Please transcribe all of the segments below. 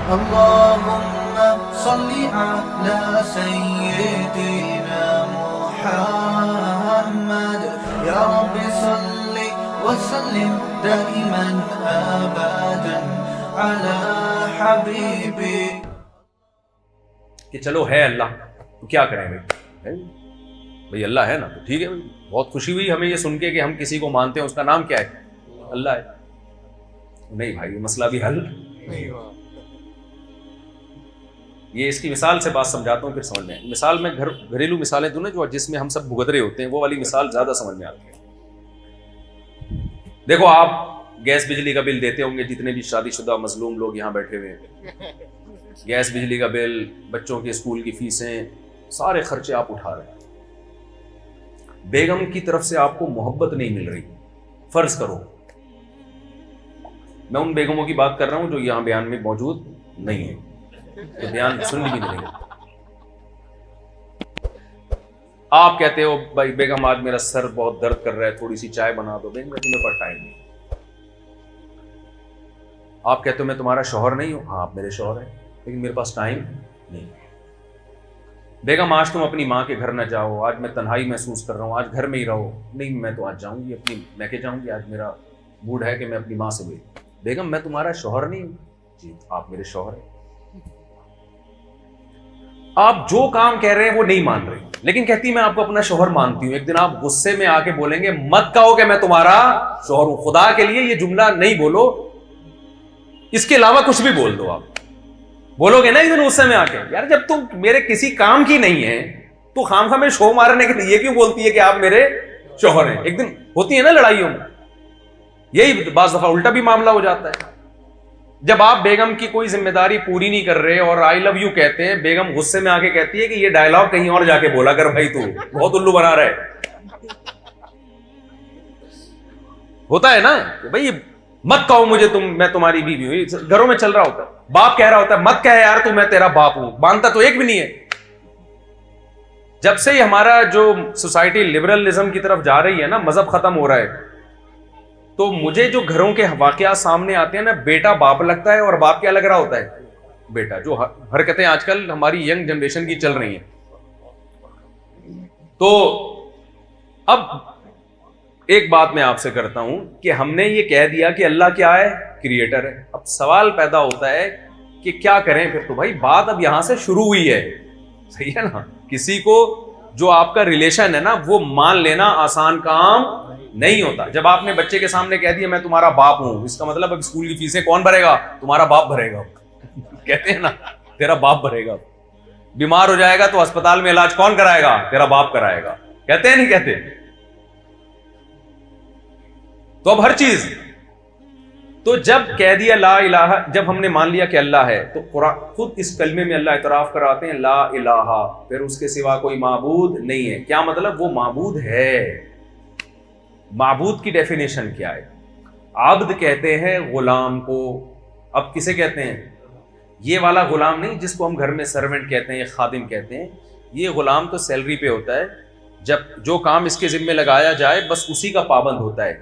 اللهم صل على سيدنا محمد يا رب صل وسلم دائما ابدا على حبيبي. کہ چلو ہے اللہ تو کیا کریں بھائی اللہ ہے نا تو ٹھیک ہے بھائی. بہت خوشی ہوئی ہمیں یہ سن کے کہ ہم کسی کو مانتے ہیں, اس کا نام کیا ہے؟ اللہ ہے. نہیں بھائی مسئلہ بھی حل نہیں ہوا. یہ اس کی مثال سے بات سمجھاتا ہوں پھر سمجھ میں. مثال میں گھریلو مثالیں دوں نا جو جس میں ہم سب بھگت رہے ہوتے ہیں, وہ والی مثال زیادہ سمجھ میں آتی ہے. دیکھو آپ گیس بجلی کا بل دیتے ہوں گے, جتنے بھی شادی شدہ مظلوم لوگ یہاں بیٹھے ہوئے ہیں, گیس بجلی کا بل, بچوں کے اسکول کی فیسیں, سارے خرچے آپ اٹھا رہے ہیں. بیگم کی طرف سے آپ کو محبت نہیں مل رہی. فرض کرو میں ان بیگموں کی بات کر رہا ہوں جو یہاں بیان میں موجود نہیں ہے, تو بیان سننے بھی ملے گا. آپ کہتے ہو بھائی بیگم آج میرا سر بہت درد کر رہا ہے, تھوڑی سی چائے بنا دو. بیگم تمہیں پر ٹائم نہیں. آپ کہتے ہو میں تمہارا شوہر نہیں ہوں, ہاں آپ میرے شوہر ہیں لیکن میرے پاس ٹائم نہیں. بیگم آج تم اپنی ماں کے گھر نہ جاؤ, آج میں تنہائی محسوس کر رہا ہوں, آج گھر میں ہی رہو. نہیں میں تو آج جاؤں گی اپنی میکے جاؤں گی, آج میرا موڈ ہے کہ میں اپنی ماں سے ملوں. بیگم میں تمہارا شوہر نہیں ہوں, جی آپ میرے شوہر ہیں. آپ جو کام کہہ رہے ہیں وہ نہیں مان رہے, لیکن کہتی میں آپ کو اپنا شوہر مانتی ہوں. ایک دن آپ غصے میں آ کے بولیں گے مت کہو کہ میں تمہارا شوہر ہوں, خدا کے لیے یہ جملہ نہیں بولو, اس کے علاوہ کچھ بھی بول دو. آپ بولو گے نا ایک دن غصے میں آ کے یار جب تم میرے کسی کام کی نہیں ہے تو خام میں شو مارنے کے لیے یہ کیوں بولتی ہے کہ آپ میرے شوہر ہیں. ایک دن ہوتی ہے نا لڑائیوں میں, یہی بعض دفعہ الٹا بھی معاملہ ہو جاتا ہے. جب آپ بیگم کی کوئی ذمہ داری پوری نہیں کر رہے اور آئی لو یو کہتے ہیں, بیگم غصے میں آ کے کہتی ہے کہ یہ ڈائلاگ کہیں اور جا کے بولا کر بھائی, تو بہت الو بنا رہا ہے. ہوتا ہے نا کہ بھائی مت کہو مجھے میں تمہاری بیوی ہوں, گھروں میں چل رہا ہوتا ہے. باپ کہہ رہا ہوتا ہے مت کہہ یار تو میں تیرا باپ ہوں, مانتا تو ایک بھی نہیں ہے. جب سے ہی ہمارا جو سوسائٹی لبرلزم کی طرف جا رہی ہے نا, مذہب ختم ہو رہا ہے, تو مجھے جو گھروں کے واقعات سامنے آتے ہیں نا, بیٹا باپ لگتا ہے اور باپ کیا لگ رہا ہوتا ہے, بیٹا. جو حرکتیں آج کل ہماری ینگ جنریشن کی چل رہی ہیں. تو اب ایک بات میں آپ سے کرتا ہوں کہ ہم نے یہ کہہ دیا کہ اللہ کیا ہے, کریٹر ہے. اب سوال پیدا ہوتا ہے کہ کیا کریں پھر. تو بھائی بات اب یہاں سے شروع ہوئی ہے, صحیح ہے نا. کسی کو جو آپ کا ریلیشن ہے نا وہ مان لینا آسان کام نہیں ہوتا. جب آپ نے بچے کے سامنے کہہ دیا میں تمہارا باپ ہوں, اس کا مطلب اب اسکول کی فیسیں کون بھرے گا؟ تمہارا باپ بھرے گا. کہتے ہیں نا تیرا باپ بھرے گا. بیمار ہو جائے گا تو اسپتال میں علاج کون کرائے گا؟ تیرا باپ کرائے گا. کہتے ہیں نہیں کہتے؟ تو اب ہر چیز تو جب کہہ دیا لا الہ, جب ہم نے مان لیا کہ اللہ ہے, تو قرآن خود اس کلمے میں اللہ اعتراف کراتے ہیں لا الہ, پھر اس کے سوا کوئی معبود نہیں ہے. کیا مطلب؟ وہ معبود ہے. معبود کی ڈیفینیشن کیا ہے؟ عبد کہتے ہیں غلام کو. اب کسے کہتے ہیں؟ یہ والا غلام نہیں جس کو ہم گھر میں سرونٹ کہتے ہیں یا خادم کہتے ہیں. یہ غلام تو سیلری پہ ہوتا ہے, جب جو کام اس کے ذمہ لگایا جائے بس اسی کا پابند ہوتا ہے.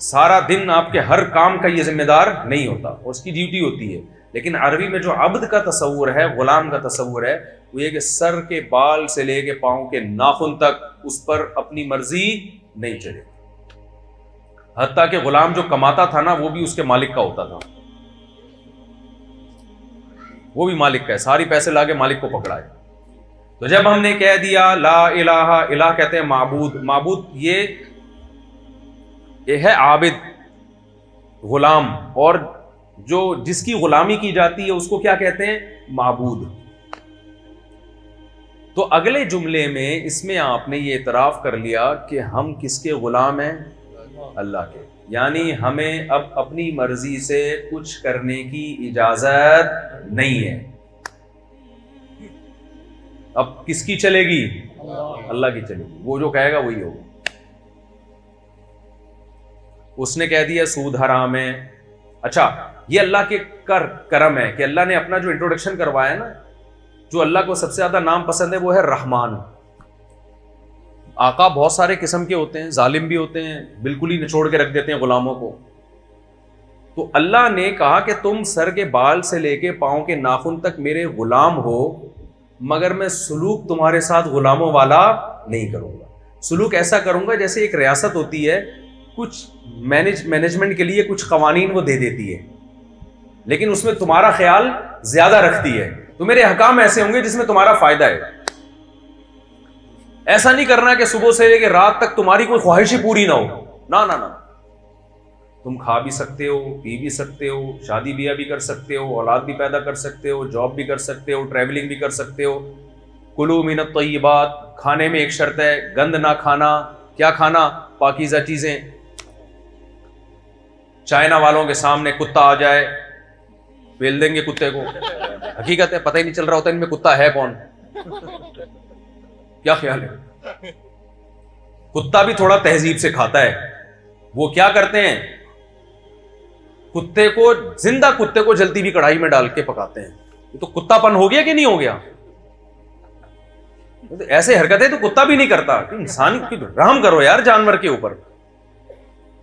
سارا دن آپ کے ہر کام کا یہ ذمہ دار نہیں ہوتا, اور اس کی ڈیوٹی ہوتی ہے. لیکن عربی میں جو عبد کا تصور ہے, غلام کا تصور ہے, وہ یہ کہ سر کے بال سے لے کے پاؤں کے ناخن تک اس پر اپنی مرضی نہیں چلے. حتیٰ کہ غلام جو کماتا تھا نا وہ بھی اس کے مالک کا ہوتا تھا, وہ بھی مالک کا ہے, ساری پیسے لا کے مالک کو پکڑائے. تو جب ہم نے کہہ دیا لا الہ, الہ کہتے ہیں معبود. معبود یہ ہے عابد, غلام, اور جو جس کی غلامی کی جاتی ہے اس کو کیا کہتے ہیں؟ معبود. تو اگلے جملے میں اس میں آپ نے یہ اعتراف کر لیا کہ ہم کس کے غلام ہیں؟ اللہ کے. یعنی ہمیں اب اپنی مرضی سے کچھ کرنے کی اجازت نہیں ہے. اب کس کی چلے گی؟ اللہ کی چلے گی. وہ جو کہے گا وہی ہوگا. اس نے کہہ دیا سود حرام ہے. اچھا یہ اللہ کے کرم ہے کہ اللہ نے اپنا جو انٹروڈکشن کروایا نا, جو اللہ کو سب سے زیادہ نام پسند ہے وہ ہے رحمان. آقا بہت سارے قسم کے ہوتے ہیں, ظالم بھی ہوتے ہیں, بالکل ہی نچوڑ کے رکھ دیتے ہیں غلاموں کو. تو تو اللہ نے کہا کہ تم سر کے بال سے لے کے پاؤں کے ناخن تک میرے غلام ہو، مگر میں سلوک تمہارے ساتھ غلاموں والا نہیں کروں گا. سلوک ایسا کروں گا جیسے ایک ریاست ہوتی ہے، کچھ مینجمنٹ کے لیے کچھ قوانین وہ دے دیتی ہے، لیکن اس میں تمہارا خیال زیادہ رکھتی ہے. تو میرے احکام ایسے ہوں گے جس میں تمہارا فائدہ ہے. ایسا نہیں کرنا کہ صبح سے لے کے رات تک تمہاری کوئی خواہش ہی پوری نہ ہو. نہ نہ نہ، تم کھا بھی سکتے ہو، پی بھی سکتے ہو، شادی بیاہ بھی کر سکتے ہو، اولاد بھی پیدا کر سکتے ہو، جاب بھی کر سکتے ہو، ٹریولنگ بھی کر سکتے ہو. کلو من الطیبات، کھانے میں ایک شرط ہے، گند نہ کھانا. کیا کھانا؟ پاکیزہ چیزیں. چائنا والوں کے سامنے کتا آ جائے، بیل دیں گے کتے کو. حقیقت ہے، پتہ ہی نہیں چل رہا ہوتا ان میں کتا ہے کون. کیا خیال ہے؟ کتا بھی تھوڑا تہذیب سے کھاتا ہے. وہ کیا کرتے ہیں؟ کتے کو، زندہ کتے کو جلتی بھی کڑھائی میں ڈال کے پکاتے ہیں. یہ تو کتا پن ہو گیا کہ نہیں ہو گیا؟ ایسے حرکتیں تو کتا بھی نہیں کرتا. انسان کی رحم کرو یار جانور کے اوپر.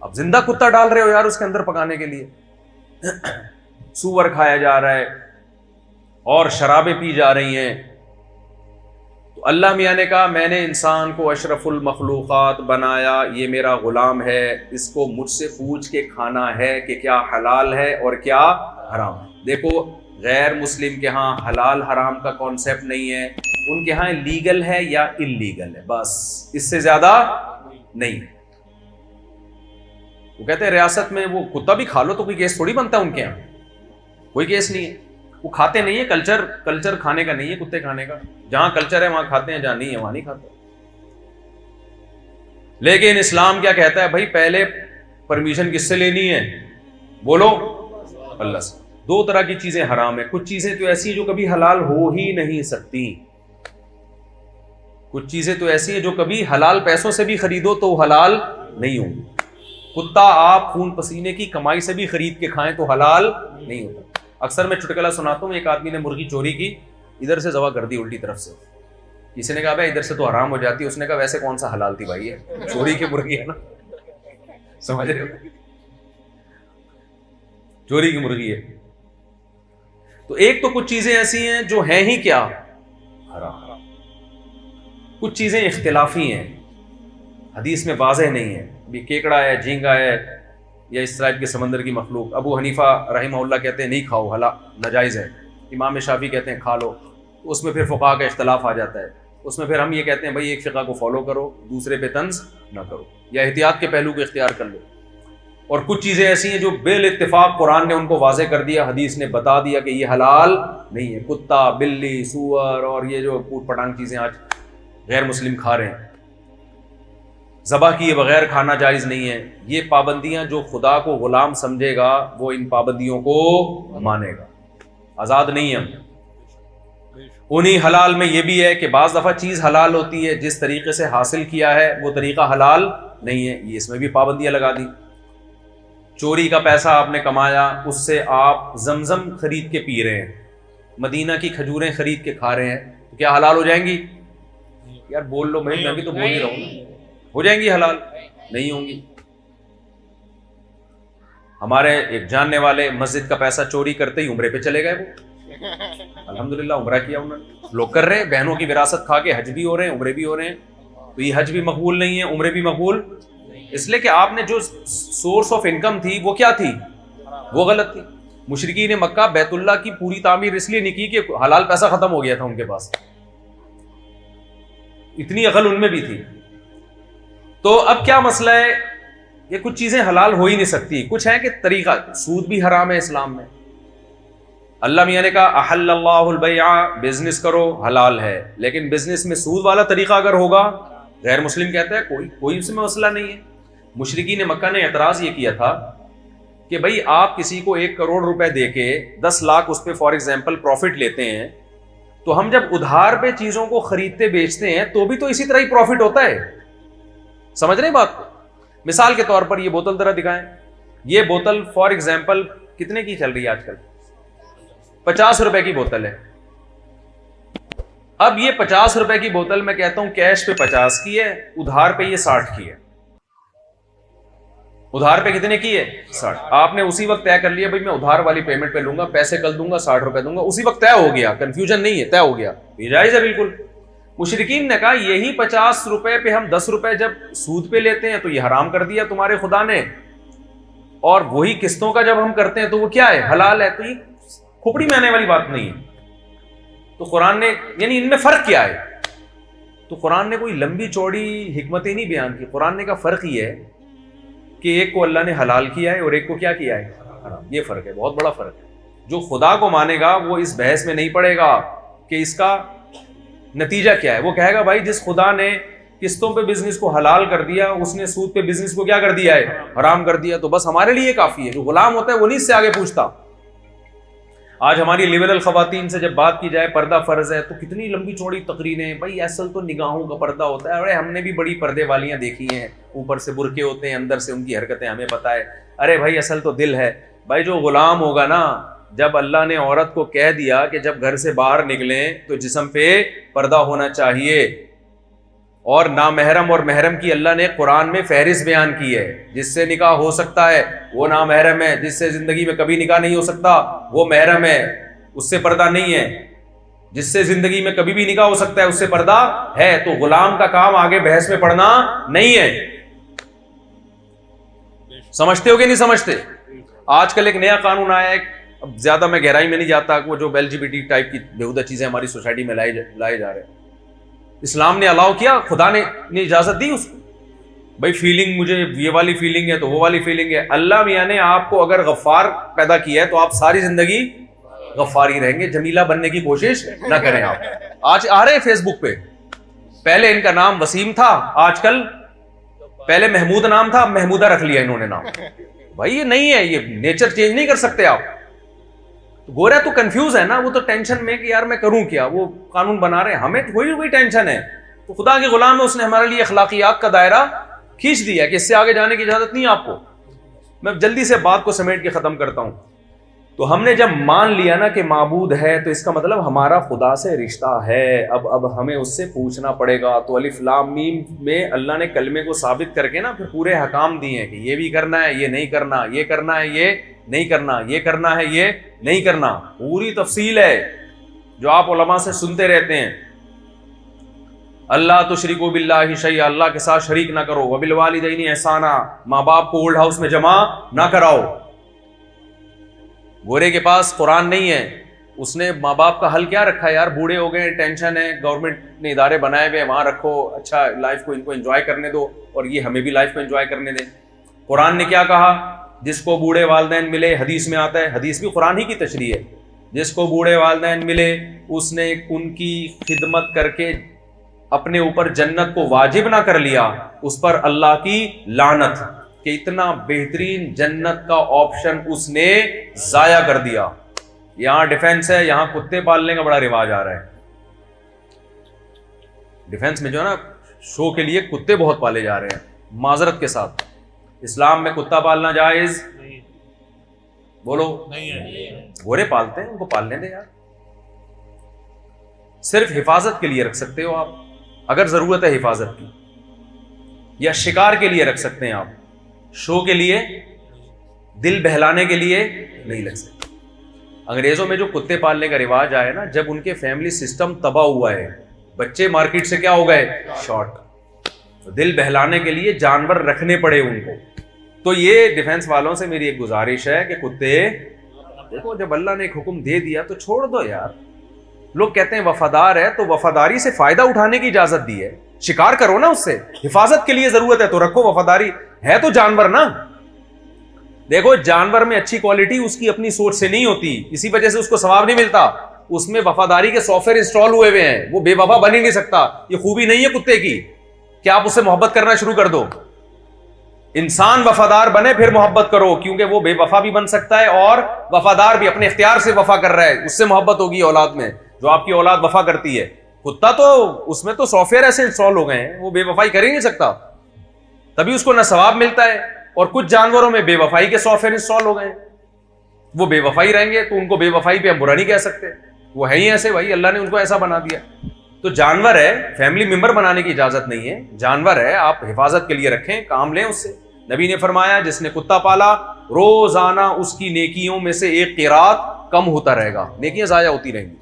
اب زندہ کتا ڈال رہے ہو یار اس کے اندر پکانے کے لیے. سور کھایا جا رہا ہے اور شرابیں پی جا رہی ہیں. تو اللہ میاں نے کہا میں نے انسان کو اشرف المخلوقات بنایا، یہ میرا غلام ہے، اس کو مجھ سے پوچھ کے کھانا ہے کہ کیا حلال ہے اور کیا حرام. دیکھو غیر مسلم کے ہاں حلال حرام کا کانسیپٹ نہیں ہے، ان کے ہاں لیگل ہے یا انلیگل ہے، بس اس سے زیادہ نہیں. وہ کہتے ہیں ریاست میں وہ کتا بھی کھا لو تو کوئی کیس تھوڑی بنتا ہے، ان کے یہاں کوئی کیس نہیں ہے. وہ کھاتے نہیں ہے، کلچر کھانے کا نہیں ہے کتے کھانے کا. جہاں کلچر ہے وہاں کھاتے ہیں، جہاں نہیں ہے وہاں نہیں کھاتے. لیکن اسلام کیا کہتا ہے؟ بھائی پہلے پرمیشن کس سے لینی ہے؟ بولو اللہ سے. دو طرح کی چیزیں حرام ہیں. کچھ چیزیں تو ایسی ہیں جو کبھی حلال ہو ہی نہیں سکتی. کچھ چیزیں تو ایسی ہیں جو کبھی حلال پیسوں سے بھی خریدو تو حلال نہیں ہوں گی. کتا آپ خون پسینے کی کمائی سے بھی خرید کے کھائیں تو حلال نہیں ہوتا. اکثر میں چٹکلا سناتا ہوں، ایک آدمی نے مرغی چوری کی، ادھر سے ذبح کر دی الٹی طرف سے. کسی نے کہا بھائی ادھر سے تو حرام ہو جاتی ہے. اس نے کہا ویسے کون سا حلال تھی بھائی، ہے چوری کی مرغی ہے نا، سمجھ رہے ہو، چوری کی مرغی ہے. تو ایک تو کچھ چیزیں ایسی ہیں جو ہیں ہی کیا حرام. کچھ چیزیں اختلافی ہیں، حدیث میں واضح نہیں ہے. بھی کیکڑا ہے، جھینگا ہے، یا اس طرح کے سمندر کی مخلوق. ابو حنیفہ رحمہ اللہ کہتے ہیں نہیں کھاؤ، حلال ناجائز ہے. امام شافعی کہتے ہیں کھا لو. اس میں پھر فقہا کا اختلاف آ جاتا ہے. اس میں پھر ہم یہ کہتے ہیں بھائی ایک فقہ کو فالو کرو، دوسرے پہ طنز نہ کرو، یا احتیاط کے پہلو کو اختیار کر لو. اور کچھ چیزیں ایسی ہیں جو بالاتفاق قرآن نے ان کو واضح کر دیا، حدیث نے بتا دیا کہ یہ حلال نہیں ہے. کتا، بلی، سور اور یہ جو پوٹ پٹانگ چیزیں آج غیر مسلم کھا رہے ہیں، ذبح کیے بغیر کھانا جائز نہیں ہے. یہ پابندیاں جو خدا کو غلام سمجھے گا وہ ان پابندیوں کو مانے گا. آزاد نہیں ہم. انہی حلال میں یہ بھی ہے کہ بعض دفعہ چیز حلال ہوتی ہے، جس طریقے سے حاصل کیا ہے وہ طریقہ حلال نہیں ہے، یہ اس میں بھی پابندیاں لگا دی. چوری کا پیسہ آپ نے کمایا، اس سے آپ زمزم خرید کے پی رہے ہیں، مدینہ کی کھجوریں خرید کے کھا رہے ہیں، تو کیا حلال ہو جائیں گی؟ یار بول لو بھائی، میں بھی تو بول ہی رہا ہوں. ہو جائیں گی حلال؟ نہیں ہوں گی. ہمارے ایک جاننے والے مسجد کا پیسہ چوری کرتے ہی عمرے پہ چلے گئے. وہ الحمدللہ عمرہ کیا انہوں نے. لوگ کر رہے ہیں، بہنوں کی وراثت کھا کے حج بھی ہو رہے ہیں، عمرے بھی ہو رہے ہیں. تو یہ حج بھی مقبول نہیں ہے، عمرے بھی مقبول، اس لیے کہ آپ نے جو سورس آف انکم تھی وہ کیا تھی؟ وہ غلط تھی. مشرکین مکہ بیت اللہ کی پوری تعمیر اس لیے نہیں کی کہ حلال پیسہ ختم ہو گیا تھا ان کے پاس، اتنی عقل ان میں بھی تھی. تو اب کیا مسئلہ ہے؟ یہ کچھ چیزیں حلال ہو ہی نہیں سکتی. کچھ ہے کہ طریقہ، سود بھی حرام ہے اسلام میں. اللہ میاں نے کہا احل اللہ البیع، بزنس کرو حلال ہے، لیکن بزنس میں سود والا طریقہ اگر ہوگا، غیر مسلم کہتا ہے کوئی اس میں مسئلہ نہیں ہے. مشرکین مکہ نے اعتراض یہ کیا تھا کہ بھائی آپ کسی کو 1 کروڑ روپے دے کے 10 لاکھ اس پہ فار ایگزامپل پروفٹ لیتے ہیں، تو ہم جب ادھار پہ چیزوں کو خریدتے بیچتے ہیں تو بھی تو اسی طرح ہی پروفٹ ہوتا ہے. سمجھ رہے ہیں بات کو؟ مثال کے طور پر یہ بوتل ذرا دکھائیں. یہ بوتل فار ایگزامپل کتنے کی چل رہی ہے آج کل؟ 50 روپے کی بوتل ہے. اب یہ 50 روپے کی بوتل میں کہتا ہوں کیش پہ 50 کی ہے، ادھار پہ یہ 60 کی ہے. ادھار پہ کتنے کی ہے 60. آپ نے اسی وقت طے کر لیا بھائی میں ادھار والی پیمنٹ پہ لوں گا, پیسے کل دوں گا, 60 روپے دوں گا, اسی وقت طے ہو گیا, کنفیوژن نہیں ہے, طے ہو گیا, یہ جائز ہے بالکل. مشرکین نے کہا یہی 50 روپے پہ ہم 10 روپے جب سود پہ لیتے ہیں تو یہ حرام کر دیا تمہارے خدا نے, اور وہی قسطوں کا جب ہم کرتے ہیں تو وہ کیا ہے حلال ہے. تو یہ کھوپڑی میں آنے والی بات نہیں ہے. تو قرآن نے یعنی ان میں فرق کیا ہے؟ تو قرآن نے کوئی لمبی چوڑی حکمتیں نہیں بیان کی. قرآن نے کا فرق یہ ہے کہ ایک کو اللہ نے حلال کیا ہے اور ایک کو کیا کیا ہے حرام. یہ فرق ہے, بہت بڑا فرق ہے. جو خدا کو مانے گا وہ اس بحث میں نہیں پڑے گا کہ اس کا نتیجہ کیا ہے. وہ کہے گا بھائی جس خدا نے قسطوں پہ بزنس کو حلال کر دیا اس نے سود پہ بزنس کو کیا کر دیا ہے حرام کر دیا, تو بس ہمارے لیے کافی ہے. جو غلام ہوتا ہے وہ نہیں اس سے آگے پوچھتا. آج ہماری لبرل خواتین سے جب بات کی جائے پردہ فرض ہے تو کتنی لمبی چوڑی تقریریں, بھائی اصل تو نگاہوں کا پردہ ہوتا ہے. ارے ہم نے بھی بڑی پردے والیاں دیکھی ہیں, اوپر سے برقعے ہوتے ہیں, اندر سے ان کی حرکتیں ہمیں پتہ ہے. ارے بھائی اصل تو دل ہے. بھائی جو غلام ہوگا نا, جب اللہ نے عورت کو کہہ دیا کہ جب گھر سے باہر نکلیں تو جسم پہ پردہ ہونا چاہیے, اور نامحرم اور محرم کی اللہ نے قرآن میں فہرست بیان کی ہے. جس سے نکاح ہو سکتا ہے وہ نامحرم ہے, جس سے زندگی میں کبھی نکاح نہیں ہو سکتا وہ محرم ہے, اس سے پردہ نہیں ہے. جس سے زندگی میں کبھی بھی نکاح ہو سکتا ہے اس سے پردہ ہے. تو غلام کا کام آگے بحث میں پڑھنا نہیں ہے. سمجھتے ہو کہ نہیں سمجھتے؟ آج کل ایک نیا قانون آیا ہے, اب زیادہ میں گہرائی میں نہیں جاتا, وہ جو LGBT ٹائپ کی بیہودہ چیزیں ہماری سوسائٹی میں لائے جا رہے ہیں. اسلام نے الاؤ کیا, خدا نے اجازت دی اس کو. بھائی فیلنگ, مجھے یہ والی فیلنگ ہے تو وہ والی فیلنگ ہے. اللہ میاں نے آپ کو اگر غفار پیدا کیا ہے تو آپ ساری زندگی غفار ہی رہیں گے. جمیلہ بننے کی کوشش نہ کریں. آپ آج آ رہے ہیں فیس بک پہ, پہلے ان کا نام وسیم تھا, آج کل پہلے محمود نام تھا, محمودہ رکھ لیا انہوں نے نام. بھائی یہ نہیں ہے, یہ نیچر چینج نہیں کر سکتے آپ. گورا تو کنفیوز ہے نا, وہ تو ٹینشن میں کہ یار میں کروں کیا. وہ قانون بنا رہے ہیں, ہمیں کوئی ٹینشن ہے. تو خدا کے غلام ہے, اس نے ہمارے لیے اخلاقیات کا دائرہ کھینچ دیا کہ اس سے آگے جانے کی اجازت نہیں آپ کو. میں جلدی سے بات کو سمیٹ کے ختم کرتا ہوں. تو ہم نے جب مان لیا نا کہ معبود ہے تو اس کا مطلب ہمارا خدا سے رشتہ ہے. اب ہمیں اس سے پوچھنا پڑے گا. تو الف لام میم میں اللہ نے کلمے کو ثابت کر کے نا پھر پورے حکام دیے ہیں کہ یہ بھی کرنا ہے, یہ نہیں کرنا, یہ کرنا ہے, یہ نہیں کرنا, یہ کرنا ہے, یہ نہیں کرنا. پوری تفصیل ہے جو آپ علماء سے سنتے رہتے ہیں. اللہ تشرکوا باللہ شیئا, اللہ کے ساتھ شریک نہ کرو. وبالوالدین احسانا, ماں باپ کو اولڈ ہاؤس میں جمع نہ کراؤ. گورے کے پاس قرآن نہیں ہے, اس نے ماں باپ کا حل کیا رکھا ہے یار, بوڑھے ہو گئے, ٹینشن ہے, گورنمنٹ نے ادارے بنائے ہوئے, وہاں رکھو, اچھا لائف کو ان کو انجوائے کرنے دو اور یہ ہمیں بھی لائف کو انجوائے کرنے دیں. قرآن نے کیا کہا, جس کو بوڑھے والدین ملے, حدیث میں آتا ہے, حدیث بھی قرآن ہی کی تشریح ہے, جس کو بوڑھے والدین ملے اس نے ان کی خدمت کر کے اپنے اوپر جنت کو واجب نہ کر لیا, اس پر اللہ کی لعنت, کہ اتنا بہترین جنت کا آپشن اس نے ضائع کر دیا. یہاں ڈیفنس ہے, یہاں کتے پالنے کا بڑا رواج آ رہا ہے. ڈیفنس میں جو ہے نا شو کے لیے کتے بہت پالے جا رہے ہیں. معذرت کے ساتھ اسلام میں کتا پالنا جائز بولو نہیں ہے. گورے پالتے ہیں, ان کو پالنے دیں یار. صرف حفاظت کے لیے رکھ سکتے ہو آپ اگر ضرورت ہے حفاظت کی, یا شکار کے لیے رکھ سکتے ہیں آپ, شو کے لیے, دل بہلانے کے لیے نہیں لگ سکتے. انگریزوں میں جو کتے پالنے کا رواج آیا نا, جب ان کے فیملی سسٹم تباہ ہوا ہے, بچے مارکیٹ سے کیا ہو گئے شارٹ, دل بہلانے کے لیے جانور رکھنے پڑے ان کو. تو یہ ڈیفنس والوں سے میری ایک گزارش ہے کہ کتے دیکھو, جب اللہ نے ایک حکم دے دیا تو چھوڑ دو یار. لوگ کہتے ہیں وفادار ہے, تو وفاداری سے فائدہ اٹھانے کی اجازت دی ہے, شکار کرو نا اس سے, حفاظت کے لیے ضرورت ہے تو رکھو. وفاداری ہے تو جانور نا. دیکھو جانور میں اچھی کوالٹی اس کی اپنی سوچ سے نہیں ہوتی, اسی وجہ سے اس کو ثواب نہیں ملتا. اس میں وفاداری کے سافٹ ویئر انسٹال ہوئے ہوئے ہیں, وہ بے وفا بن ہی نہیں سکتا. یہ خوبی نہیں ہے کتے کی کہ آپ اس سے محبت کرنا شروع کر دو. انسان وفادار بنے پھر محبت کرو, کیونکہ وہ بے وفا بھی بن سکتا ہے اور وفادار بھی, اپنے اختیار سے وفا کر رہا ہے, اس سے محبت ہوگی اولاد میں جو آپ کی اولاد وفا کرتی ہے. کتا تو اس میں تو سافٹ ویئر ایسے انسٹال ہو گئے ہیں, وہ بے وفائی کر ہی نہیں سکتا, تبھی اس کو نہ ثواب ملتا ہے. اور کچھ جانوروں میں بے وفائی کے سافٹ ویئر انسٹال ہو گئے ہیں, وہ بے وفائی رہیں گے تو ان کو بے وفائی پہ ہم برا نہیں کہہ سکتے, وہ ہے ہی ایسے, بھائی اللہ نے ان کو ایسا بنا دیا. تو جانور ہے, فیملی ممبر بنانے کی اجازت نہیں ہے, جانور ہے, آپ حفاظت کے لیے رکھیں, کام لیں اس سے. نبی نے فرمایا جس نے کتا پالا روزانہ اس کی نیکیوں میں سے ایک قیراط کم ہوتا رہے گا، نیکیاں ضائع ہوتی رہیں گی.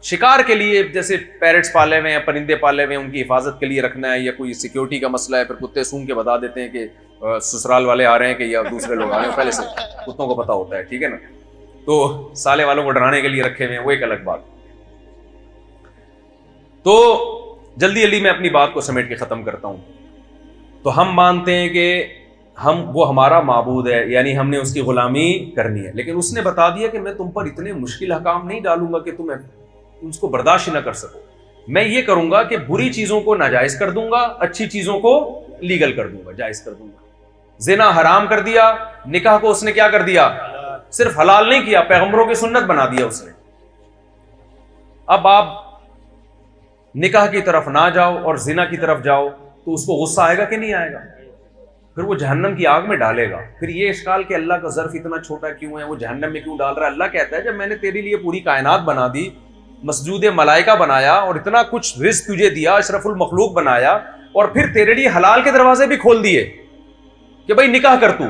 شکار کے لیے جیسے پیرٹس پالے ہوئے ہیں، پرندے پالے ہوئے ہیں، ان کی حفاظت کے لیے رکھنا ہے، یا کوئی سیکیورٹی کا مسئلہ ہے، پھر کتے سونگ کے بتا دیتے ہیں کہ سسرال والے آ رہے ہیں کہ یا دوسرے لوگ آ رہے ہیں، پہلے سے کتوں کو پتا ہوتا ہے، ٹھیک ہے نا. تو سالے والوں کو ڈرانے کے لیے رکھے ہوئے ہیں، وہ ایک الگ بات. تو جلدی جلدی میں اپنی بات کو سمیٹ کے ختم کرتا ہوں. تو ہم مانتے ہیں کہ وہ ہمارا معبود ہے، یعنی ہم نے اس کی غلامی کرنی ہے، لیکن اس نے بتا دیا کہ میں تم پر اتنے مشکل احکام نہیں ڈالوں گا کہ تم اس کو برداشت نہ کر سکو. میں یہ کروں گا کہ بری چیزوں کو ناجائز کر دوں گا، اچھی چیزوں کو لیگل کر دوں گا، جائز کر دوں گا. زنا حرام کر دیا، نکاح کو اس نے کیا کر دیا؟ صرف حلال نہیں کیا، پیغمبروں کی سنت بنا دیا اس نے. اب آپ نکاح کی طرف نہ جاؤ اور زنا کی طرف جاؤ تو اس کو غصہ آئے گا کہ نہیں آئے گا؟ پھر وہ جہنم کی آگ میں ڈالے گا. پھر یہ اشکال کہ اللہ کا ظرف اتنا چھوٹا کیوں ہے، وہ جہنم میں کیوں ڈال رہا ہے؟ اللہ کہتا ہے جب میں نے تیرے لیے پوری کائنات بنا دی، مسجود ملائکہ بنایا اور اتنا کچھ رزق تجھے دیا، اشرف المخلوق بنایا، اور پھر تیرے لیے حلال کے دروازے بھی کھول دیے کہ بھائی نکاح کر تو.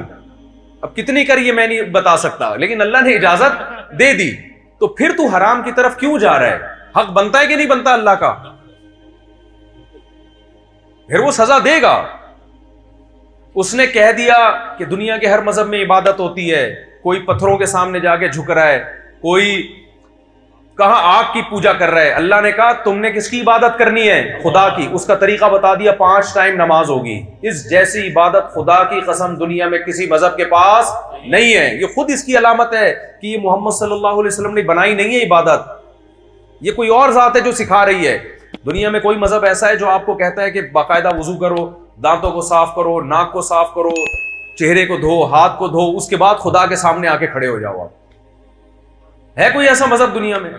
اب کتنی کر یہ میں نہیں بتا سکتا، لیکن اللہ نے اجازت دے دی، تو پھر تو حرام کی طرف کیوں جا رہا ہے؟ حق بنتا ہے کہ نہیں بنتا اللہ کا؟ پھر وہ سزا دے گا. اس نے کہہ دیا کہ دنیا کے ہر مذہب میں عبادت ہوتی ہے، کوئی پتھروں کے سامنے جا کے جھک رہا ہے، کوئی کہاں آگ کی پوجا کر رہا ہے. اللہ نے کہا تم نے کس کی عبادت کرنی ہے؟ خدا کی. اس کا طریقہ بتا دیا، 5 ٹائم نماز ہوگی. اس جیسی عبادت خدا کی قسم دنیا میں کسی مذہب کے پاس نہیں ہے. یہ خود اس کی علامت ہے کہ یہ محمد صلی اللہ علیہ وسلم نے بنائی نہیں ہے عبادت، یہ کوئی اور ذات ہے جو سکھا رہی ہے. دنیا میں کوئی مذہب ایسا ہے جو آپ کو کہتا ہے کہ باقاعدہ وضو کرو، دانتوں کو صاف کرو، ناک کو صاف کرو، چہرے کو دھو، ہاتھ کو دھو، اس کے بعد خدا کے سامنے آ کے کھڑے ہو جاؤ؟ آپ ہے کوئی ایسا مذہب دنیا میں؟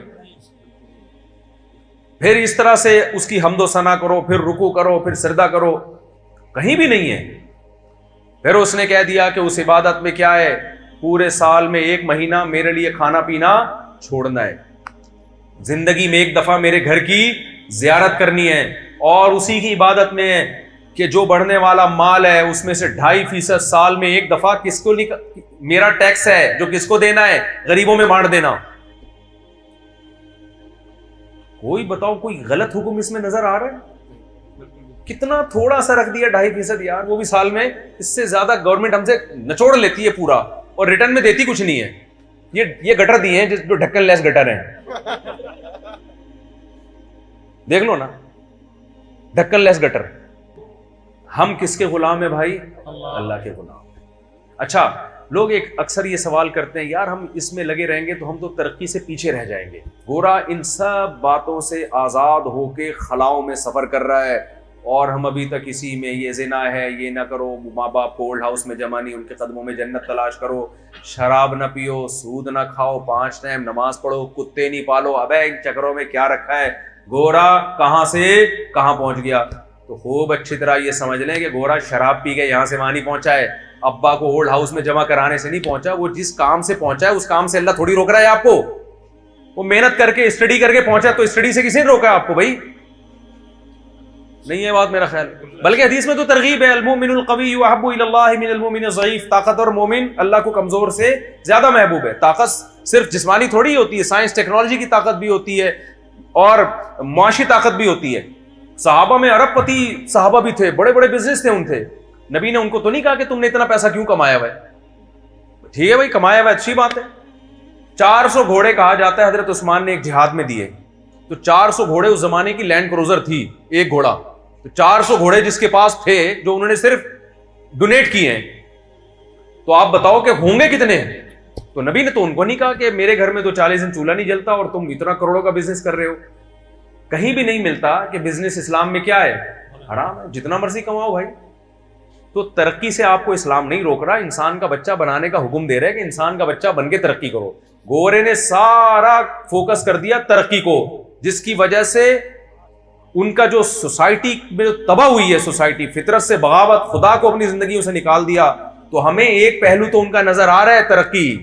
پھر اس طرح سے اس کی حمد و ثنا کرو، پھر رکوع کرو، پھر سجدہ کرو، کہیں بھی نہیں ہے. پھر اس نے کہہ دیا کہ اس عبادت میں کیا ہے؟ پورے سال میں 1 مہینہ میرے لیے کھانا پینا چھوڑنا ہے، زندگی میں 1 دفعہ میرے گھر کی زیارت کرنی ہے، اور اسی کی عبادت میں ہے کہ جو بڑھنے والا مال ہے اس میں سے 2.5% سال میں 1 دفعہ کس کو میرا ٹیکس ہے جو کس کو دینا ہے؟ غریبوں میں بانٹ دینا. کوئی بتاؤ کوئی غلط حکم اس میں نظر آ رہا ہے؟ کتنا تھوڑا سا رکھ دیا 2.5% یار، وہ بھی سال میں. اس سے زیادہ گورنمنٹ ہم سے نچوڑ لیتی ہے پورا، اور ریٹرن میں دیتی کچھ نہیں ہے. یہ گٹر دیے ہیں جو ڈھکن لیس گٹر ہیں، دیکھ لو نا، ڈھکن لیس گٹر. ہم کس کے غلام ہیں بھائی؟ اللہ کے غلام. اچھا، لوگ اکثر یہ سوال کرتے ہیں یار ہم اس میں لگے رہیں گے تو ہم تو ترقی سے پیچھے رہ جائیں گے. گورا ان سب باتوں سے آزاد ہو کے خلاؤں میں سفر کر رہا ہے، اور ہم ابھی تک اسی میں یہ زنا ہے، یہ نہ کرو، ماں باپ کو اولڈ ہاؤس میں جمع نہیں، ان کے قدموں میں جنت تلاش کرو، شراب نہ پیو، سود نہ کھاؤ، 5 ٹائم نماز پڑھو، کتے نہیں پالو. ابے ان چکروں میں کیا رکھا ہے؟ گورا کہاں سے کہاں پہنچ گیا. تو خوب اچھی طرح یہ سمجھ لیں کہ گورا شراب پی کے یہاں سے وہاں نہیں پہنچا ہے، ابا کو اولڈ ہاؤس میں جمع کرانے سے نہیں پہنچا. وہ جس کام سے پہنچا ہے اس کام سے اللہ تھوڑی روک رہا ہے آپ کو. وہ محنت کر کے اسٹڈی کر کے پہنچا، تو اسٹڈی سے کسی نے روکا آپ کو؟ بھائی نہیں ہے بات میرا خیال. بلکہ حدیث میں تو ترغیب ہے، المؤمن القوی احب الی اللہ من المؤمن الضعیف. طاقتور مومن اللہ کو کمزور سے زیادہ محبوب ہے. طاقت صرف جسمانی تھوڑی ہوتی ہے، سائنس ٹیکنالوجی کی طاقت بھی ہوتی ہے اور معاشی طاقت بھی ہوتی ہے. صحابہ میں ارب پتی صحابہ بھی تھے، بڑے بڑے بزنس تھے ان تھے. نبی نے ان کو تو نہیں کہا کہ تم نے اتنا پیسہ کیوں کمایا ہوا ہے. ٹھیک ہے بھائی، کمایا ہوا ہے، اچھی بات ہے. 400 گھوڑے کہا جاتا ہے حضرت عثمان نے ایک جہاد میں دیے. تو 400 گھوڑے اس زمانے کی لینڈ کروزر تھی، ایک گھوڑا. تو 400 گھوڑے جس کے پاس تھے جو انہوں نے صرف ڈونیٹ کیے ہیں، تو آپ بتاؤ کہ ہوں گے کتنے؟ تو نبی نے تو ان کو نہیں کہا کہ میرے گھر میں تو 40 دن چولہا نہیں جلتا اور تم اتنا کروڑوں کا بزنس کر رہے ہو. کہیں بھی نہیں ملتا کہ بزنس اسلام میں کیا ہے؟ حرام ہے. جتنا مرضی کماؤ بھائی. تو ترقی سے آپ کو اسلام نہیں روک رہا، انسان کا بچہ بنانے کا حکم دے رہا ہے کہ انسان کا بچہ بن کے ترقی کرو. گورے نے سارا فوکس کر دیا ترقی کو، جس کی وجہ سے ان کا جو سوسائٹی میں جو تباہ ہوئی ہے، سوسائٹی فطرت سے بغاوت، خدا کو اپنی زندگیوں سے نکال دیا. تو ہمیں ایک پہلو تو ان کا نظر آ رہا ہے ترقی،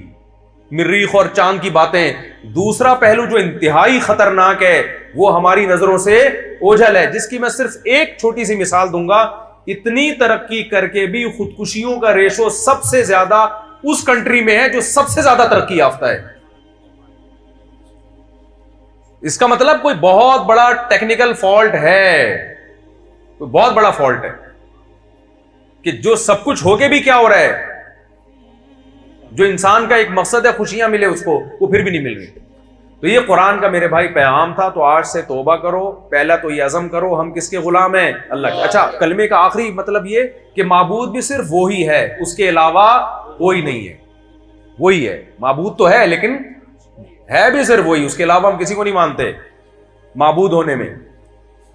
مریخ اور چاند کی باتیں. دوسرا پہلو جو انتہائی خطرناک ہے وہ ہماری نظروں سے اوجھل ہے، جس کی میں صرف ایک چھوٹی سی مثال دوں گا اتنی ترقی کر کے بھی خودکشیوں کا ریشو سب سے زیادہ اس کنٹری میں ہے جو سب سے زیادہ ترقی یافتہ ہے. اس کا مطلب کوئی بہت بڑا ٹیکنیکل فالٹ ہے, کوئی بہت بڑا فالٹ ہے کہ جو سب کچھ ہو کے بھی کیا ہو رہا ہے, جو انسان کا ایک مقصد ہے خوشیاں ملے اس کو, وہ پھر بھی نہیں مل رہی. تو یہ قرآن کا میرے بھائی پیغام تھا. تو آج سے توبہ کرو, پہلا تو یہ عزم کرو ہم کس کے غلام ہیں, اللہ کے. اچھا, کلمے کا آخری مطلب یہ کہ معبود بھی صرف وہی ہے, اس کے علاوہ کوئی نہیں ہے. وہی ہے, معبود تو ہے لیکن ہے بھی صرف وہی, اس کے علاوہ ہم کسی کو نہیں مانتے معبود ہونے میں.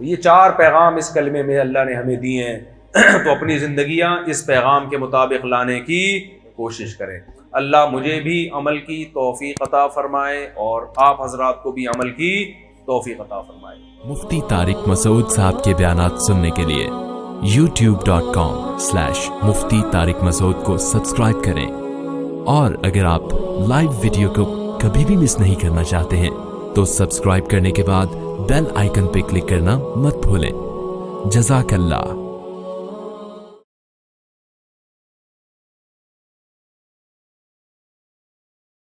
تو یہ 4 پیغام اس کلمے میں اللہ نے ہمیں دیے ہیں. تو اپنی زندگیاں اس پیغام کے مطابق لانے کی کوشش کریں. اللہ مجھے بھی عمل کی توفیق عطا فرمائے اور آپ حضرات کو بھی عمل کی توفیق عطا فرمائے. مفتی طارق مسعود صاحب کے بیانات سننے کے لیے youtube.com/مفتی طارق مسعود کو سبسکرائب کریں, اور اگر آپ لائیو ویڈیو کو کبھی بھی مس نہیں کرنا چاہتے ہیں تو سبسکرائب کرنے کے بعد بیل آئیکن پہ کلک کرنا مت بھولیں. جزاک اللہ.